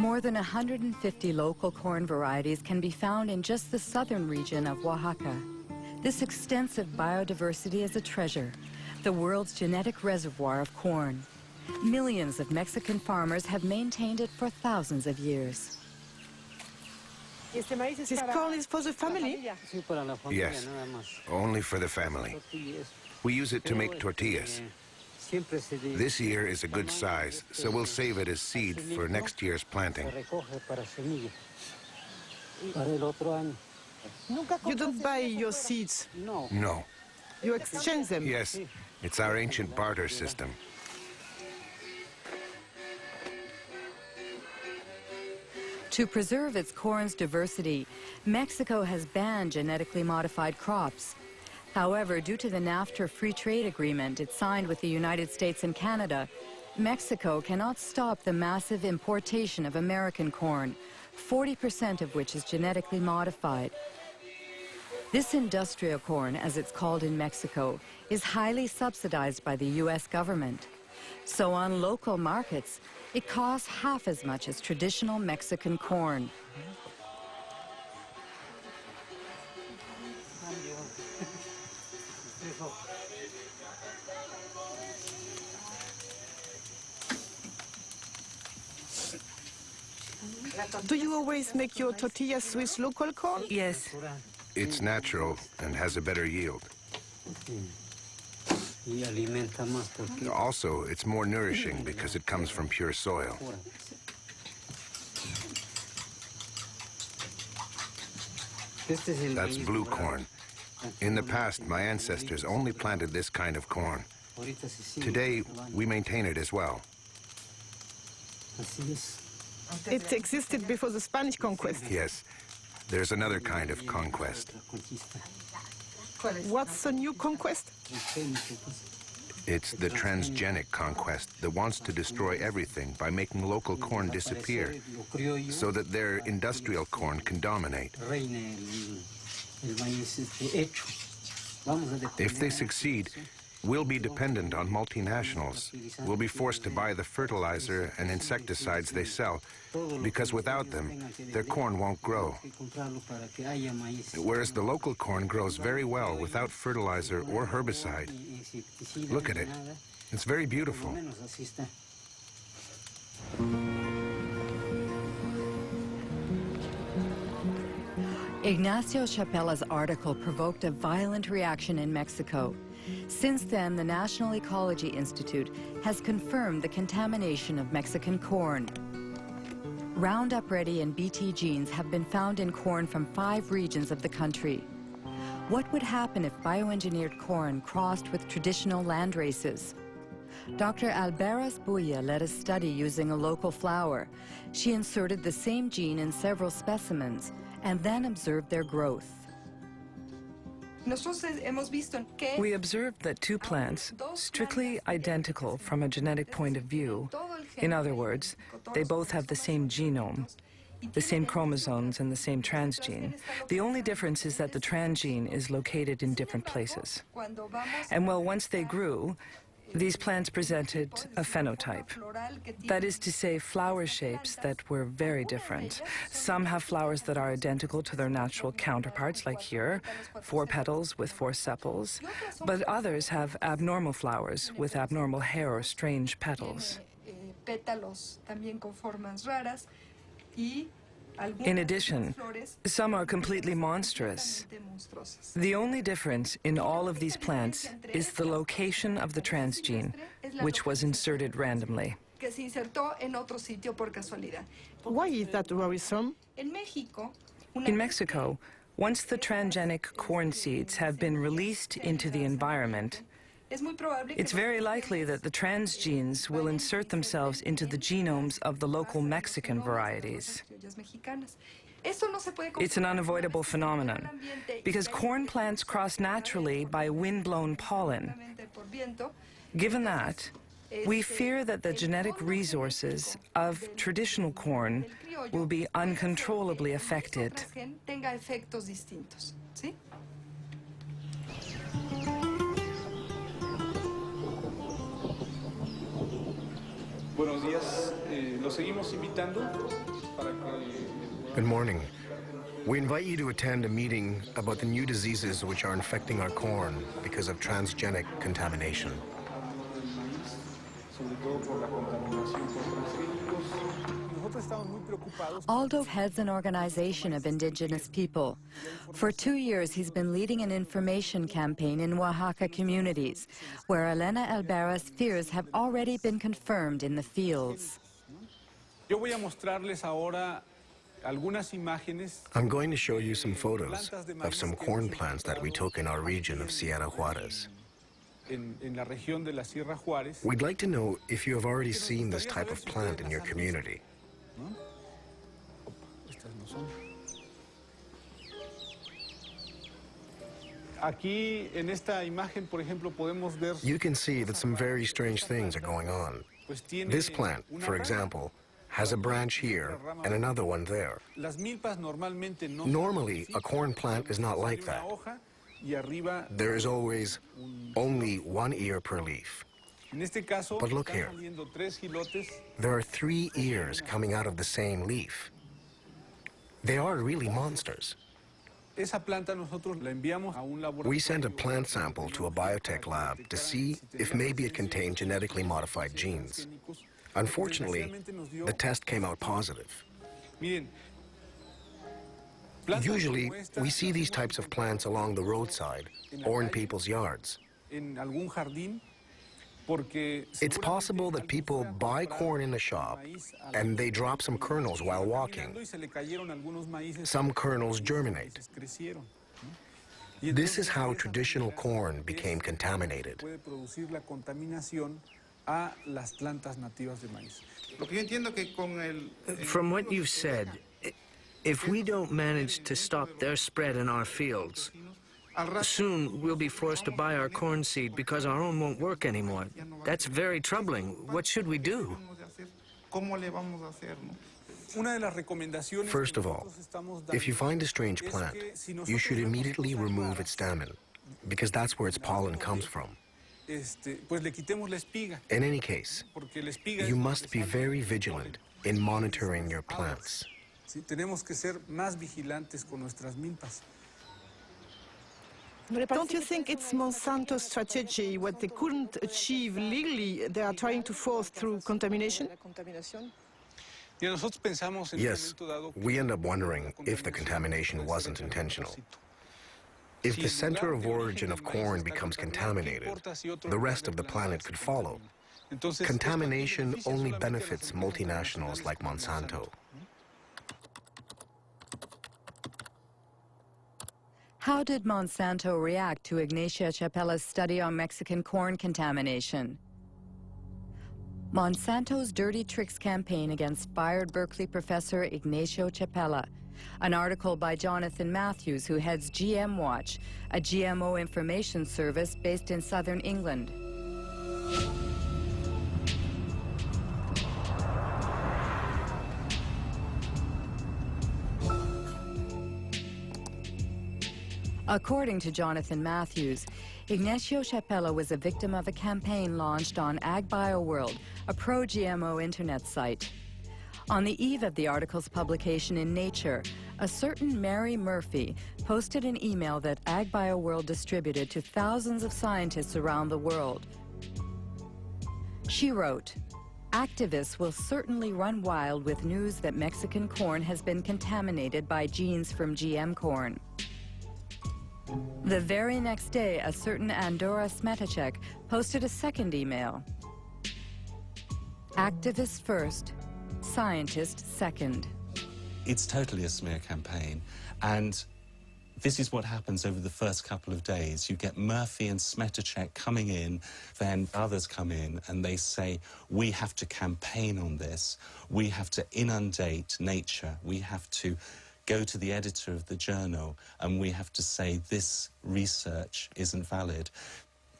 More than 150 local corn varieties can be found in just the southern region of Oaxaca. This extensive biodiversity is a treasure, the world's genetic reservoir of corn. Millions of Mexican farmers have maintained it for thousands of years. This corn is for the family? Yes, only for the family. We use it to make tortillas. This year is a good size, so we'll save it as seed for next year's planting. You don't buy your seeds? No. You exchange them? Yes, it's our ancient barter system. To preserve its corn's diversity, Mexico has banned genetically modified crops. However, due to the NAFTA free trade agreement it signed with the United States and Canada, Mexico cannot stop the massive importation of American corn, 40% of which is genetically modified. This industrial corn, as it's called in Mexico, is highly subsidized by the U.S. government. So on local markets, it costs half as much as traditional Mexican corn. Do you always make your tortillas with local corn? Yes. It's natural and has a better yield. Also, it's more nourishing because it comes from pure soil. That's blue corn. In the past, my ancestors only planted this kind of corn. Today, we maintain it as well. It existed before the Spanish conquest. Yes, there's another kind of conquest. What's the new conquest? It's the transgenic conquest that wants to destroy everything by making local corn disappear so that their industrial corn can dominate. If they succeed, we'll be dependent on multinationals. We'll be forced to buy the fertilizer and insecticides they sell, because without them, their corn won't grow. Whereas the local corn grows very well without fertilizer or herbicide. Look at it. It's very beautiful. Ignacio Chapela's article provoked a violent reaction in Mexico. Since then, the National Ecology Institute has confirmed the contamination of Mexican corn. Roundup Ready and Bt genes have been found in corn from 5 regions of the country. What would happen if bioengineered corn crossed with traditional land races? Dr. Alberas Buya led a study using a local flower. She inserted the same gene in several specimens and then observed their growth. We observed that 2 plants, strictly identical from a genetic point of view, in other words, they both have the same genome, the same chromosomes and the same transgene. The only difference is that the transgene is located in different places. And well, once they grew, these plants presented a phenotype. That is to say, flower shapes that were very different. Some have flowers that are identical to their natural counterparts, like here, 4 petals with 4 sepals, but others have abnormal flowers with abnormal hair or strange petals. In addition, some are completely monstrous. The only difference in all of these plants is the location of the transgene, which was inserted randomly. Why is that worrisome? In Mexico, once the transgenic corn seeds have been released into the environment, it's very likely that the transgenes will insert themselves into the genomes of the local Mexican varieties. It's an unavoidable phenomenon, because corn plants cross naturally by wind-blown pollen. Given that, we fear that the genetic resources of traditional corn will be uncontrollably affected. Buenos días, los seguimos invitando para que... Good morning. We invite you to attend a meeting about the new diseases which are infecting our corn because of transgenic contamination. Aldo heads an organization of indigenous people. For 2 years, he's been leading an information campaign in Oaxaca communities, where Elena Elbera's fears have already been confirmed in the fields. Yo voy a mostrarles ahora algunas imágenes. I'm going to show you some photos of some corn plants that we took in our region of Sierra Juarez. En la región de la Sierra Juárez. We'd like to know if you have already seen this type of plant in your community. Aquí en esta imagen, por ejemplo, podemos ver. You can see that some very strange things are going on. This plant, for example, has a branch here and another one there. Normally, a corn plant is not like that. There is always only one ear per leaf. But look here. There are 3 ears coming out of the same leaf. They are really monsters. We sent a plant sample to a biotech lab to see if maybe it contained genetically modified genes. Unfortunately, the test came out positive. Usually, we see these types of plants along the roadside or in people's yards. It's possible that people buy corn in the shop and they drop some kernels while walking. Some kernels germinate. This is how traditional corn became contaminated. From what you've said, if we don't manage to stop their spread in our fields, soon we'll be forced to buy our corn seed because our own won't work anymore. That's very troubling. What should we do? First of all, if you find a strange plant, you should immediately remove its stamen, because that's where its pollen comes from. In any case, you must be very vigilant in monitoring your plants. Don't you think it's Monsanto's strategy, what they couldn't achieve legally, they are trying to force through contamination? Yes, we end up wondering if the contamination wasn't intentional. If the center of origin of corn becomes contaminated, the rest of the planet could follow. Contamination only benefits multinationals like Monsanto. How did Monsanto react to Ignacio Chapella's study on Mexican corn contamination? Monsanto's Dirty Tricks campaign against fired Berkeley professor Ignacio Chapella. An article by Jonathan Matthews, who heads GM Watch, a GMO information service based in southern England. According to Jonathan Matthews, Ignacio Chapella was a victim of a campaign launched on AgBioWorld, a pro-GMO internet site. On the eve of the article's publication in Nature, a certain Mary Murphy posted an email that AgBioWorld distributed to thousands of scientists around the world. She wrote, "Activists will certainly run wild with news that Mexican corn has been contaminated by genes from GM corn." The very next day, a certain Andora Smetacek posted a second email. Activists first, scientists second. It's totally a smear campaign, and this is what happens over the first couple of days. You get Murphy and Smetacek coming in, then others come in, and they say, we have to campaign on this. We have to inundate Nature. We have to go to the editor of the journal, and we have to say this research isn't valid.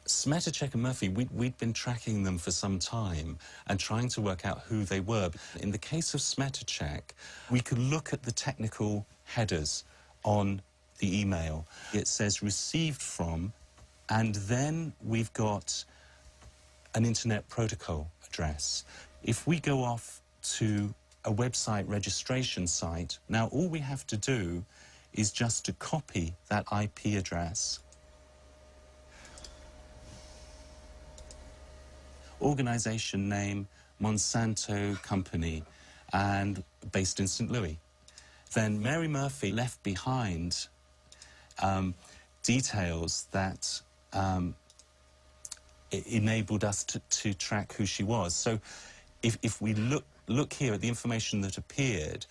Smetacek and Murphy, we'd been tracking them for some time and trying to work out who they were. In the case of Smetacek, we could look at the technical headers on the email. It says received from, and then we've got an internet protocol address. If we go off to a website registration site, now all we have to do is just to copy that IP address. Organization name, Monsanto Company, and based in St. Louis. Then Mary Murphy left behind details that enabled us to track who she was. So if we look here at the information that appeared,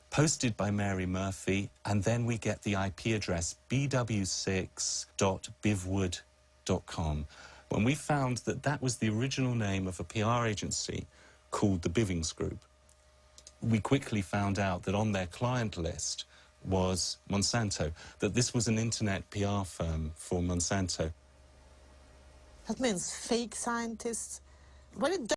posted by Mary Murphy, and then we get the IP address, bw6.bivwood.com. When we found that that was the original name of a PR agency called the Bivings Group, we quickly found out that on their client list was Monsanto, that this was an internet PR firm for Monsanto. That means fake scientists. What it